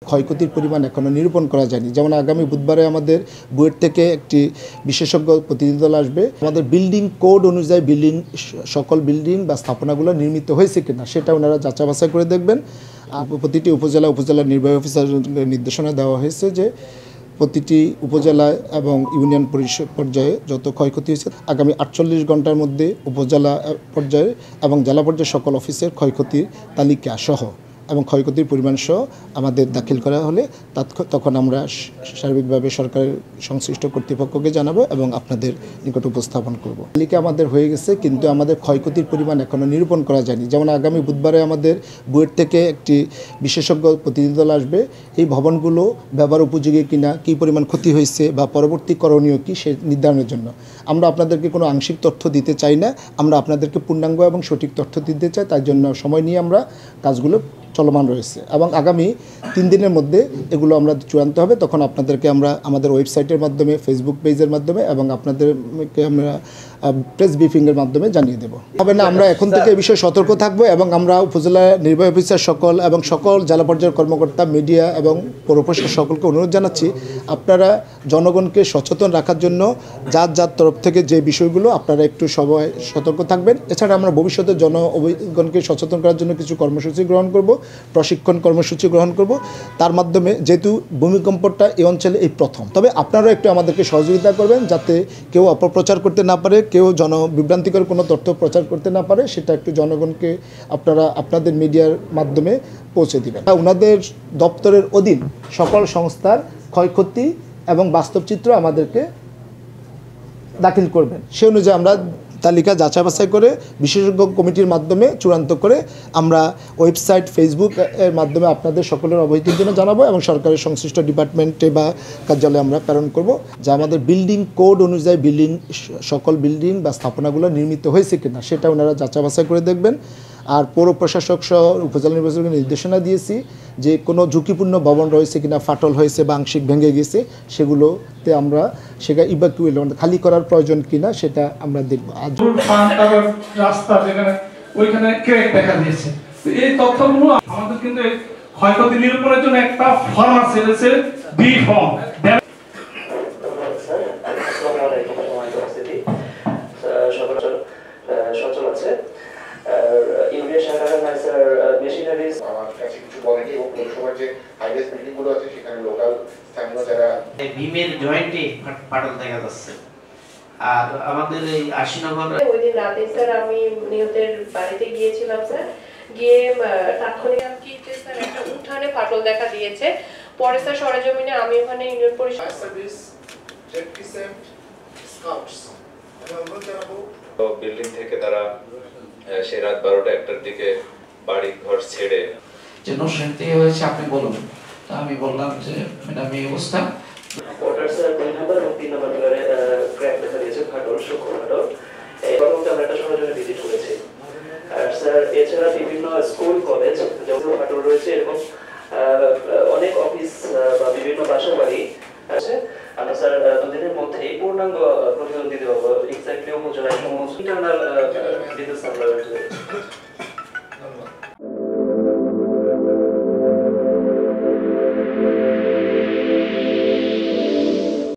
ক্ষয়ক্ষতির পরিমাণ এখনও নিরূপণ করা যায়নি। যেমন আগামী বুধবারে আমাদের বুয়েট থেকে একটি বিশেষজ্ঞ প্রতিনিধি দল আসবে। আমাদের বিল্ডিং কোড অনুযায়ী সকল বিল্ডিং বা স্থাপনাগুলো নির্মিত হয়েছে কিনা সেটা ওনারা যাচাই বাছাই করে দেখবেন। প্রতিটি উপজেলার নির্বাহী অফিসারকে নির্দেশনা দেওয়া হয়েছে যে প্রতিটি উপজেলা এবং ইউনিয়ন পরিষদ পর্যায়ে যত ক্ষয়ক্ষতি হয়েছে আগামী 48 ঘন্টার মধ্যে উপজেলা পর্যায়ে এবং জেলা পর্যায়ে সকল অফিসের ক্ষয়ক্ষতির তালিকা সহ এবং ক্ষয়ক্ষতির পরিমাণ সহ আমাদের দাখিল করা হলে তখন আমরা সার্বিকভাবে সরকারের সংশ্লিষ্ট কর্তৃপক্ষকে জানাবো এবং আপনাদের নিকট উপস্থাপন করব। তালিকা আমাদের হয়ে গেছে, কিন্তু আমাদের ক্ষয়ক্ষতির পরিমাণ এখনও নিরূপণ করা যায়নি। যেমন আগামী বুধবারে আমাদের বুয়েট থেকে একটি বিশেষজ্ঞ প্রতিনিধি দল আসবে। এই ভবনগুলো ব্যবহার উপযোগী কিনা, কী পরিমাণ ক্ষতি হয়েছে বা পরবর্তী করণীয় কী সে নির্ধারণের জন্য আমরা আপনাদেরকে কোনো আংশিক তথ্য দিতে চাই না। আমরা আপনাদেরকে পূর্ণাঙ্গ এবং সঠিক তথ্য দিতে চাই। তার জন্য সময় নিয়ে আমরা কাজগুলো চলমান রয়েছে এবং আগামী 3 দিনের মধ্যে এগুলো আমরা চূড়ান্ত হবে। তখন আপনাদেরকে আমরা আমাদের ওয়েবসাইটের মাধ্যমে, ফেসবুক পেজের মাধ্যমে এবং আপনাদেরকে আমরা প্রেস ব্রিফিংয়ের মাধ্যমে জানিয়ে দেবো। হবে না, আমরা এখন থেকে এই বিষয়ে সতর্ক থাকবো এবং আমরা উপজেলা নির্বাহী অফিসার সকল জেলা পর্যায়ের কর্মকর্তা, মিডিয়া এবং পৌর প্রশাসন সকলকে অনুরোধ জানাচ্ছি আপনারা জনগণকে সচেতন রাখার জন্য যার তরফ থেকে যে বিষয়গুলো আপনারা একটু সবাই সতর্ক থাকবেন। এছাড়া আমরা ভবিষ্যতে জনগণকে সচেতন করার জন্য কিছু কর্মসূচি গ্রহণ করব, প্রশিক্ষণ কর্মসূচি গ্রহণ করব। তার মাধ্যমে যেহেতু ভূমিকম্পটা এই অঞ্চলে এই প্রথম, তবে আপনারাও একটু আমাদেরকে সহযোগিতা করবেন যাতে কেউ অপপ্রচার করতে না পারে, কেউ বিভ্রান্তিকর কোনো তথ্য প্রচার করতে না পারে। সেটা একটু জনগণকে আপনারা আপনাদের মিডিয়ার মাধ্যমে পৌঁছে দিবেন। ওনাদের দপ্তরের অধীন সকল সংস্থার ক্ষয়ক্ষতি এবং বাস্তব চিত্র আমাদেরকে দাখিল করবেন। সে অনুযায়ী আমরা তালিকা যাচাই বাছাই করে বিশেষজ্ঞ কমিটির মাধ্যমে চূড়ান্ত করে আমরা ওয়েবসাইট, ফেসবুক এর মাধ্যমে আপনাদের সকলের অবহিতির জন্য জানাবো এবং সরকারের সংশ্লিষ্ট ডিপার্টমেন্টে বা কার্যালয়ে আমরা প্রেরণ করব যে আমাদের বিল্ডিং কোড অনুযায়ী সকল বিল্ডিং বা স্থাপনাগুলো নির্মিত হয়েছে কিনা সেটা ওনারা যাচাই বাছাই করে দেখবেন। আর পৌর প্রশাসক সহ উপজেলা নির্বাচনের নির্দেশনা দিয়েছি যে কোনো ঝুঁকিপূর্ণ ভবন রয়েছে কিনা, ফাটল হয়েছে বা আংশিক ভেঙে গেছে, সেগুলোতে আমরা ইভাকুয়েট খালি করার প্রয়োজন কিনা সেটা আমরা দেখব। রাস্তা যেখানে ওইখানে ক্র্যাক দেখা দিয়েছে, এই তথ্যগুলো আমাদের কিন্তু ক্ষয়ক্ষতি নিরূপণের জন্য একটা ফর্ম আছে, বি ফর্ম। সচল আছে ইউনিয়ন শাখার স্যার মেশিনারিজ আমার কাছে কিছু বলেনি এবং পৌরসভার যে হাইওয়েজ বিল্ডিং গুলো আছে সেখানে লোকাল স্থানীয় যারা বিমের জয়েন্টে ফাটল দেখা যাচ্ছে। আর আমাদের এই আশিনগর ওই দিন রাতে স্যার আমি নিহতের বাড়িতে গিয়েছিলাম স্যার, গিয়ে তাৎক্ষণিক স্যার একটা উঠানে ফাটল দেখা দিয়েছে। পরে স্যার সরেজমিনে আমি ওখানে ইউনিয়ন পরিষদ সার্ভিস রেপ্রিজেন্ট স্কাউটস বিল্ডিং থেকে তারা সে রাত 12টা-1টার দিকে বাড়ি ঘর ছেড়ে যেন শান্তি হয়েছে আপনি বলুন। তা আমি বললাম যে ম্যাডাম এই অবস্থা। কোয়ার্টার স্যার 2 নম্বর এবং 3 নম্বর ফ্লোরে ক্র্যাক দেখা দিয়েছে, ফাটল, সূক্ষ্ম ফাটল। এই প্রথমে আমরা একটা সরাসরি ভিজিট করেছি। আর স্যার এছাড়া বিভিন্ন স্কুল, কলেজ যেমন ফাটল রয়েছে, এরকম অনেক অফিস বা বিভিন্ন বাসা বাড়ি আছে। আমরা স্যার 2 দিনের মধ্যেই পূর্ণাঙ্গ প্রতিবেদন দিতে পারবো। এক্স্যাক্টলি উপজেলায় সমস্ত ইন্টারনাল ডিটেইলস আমরা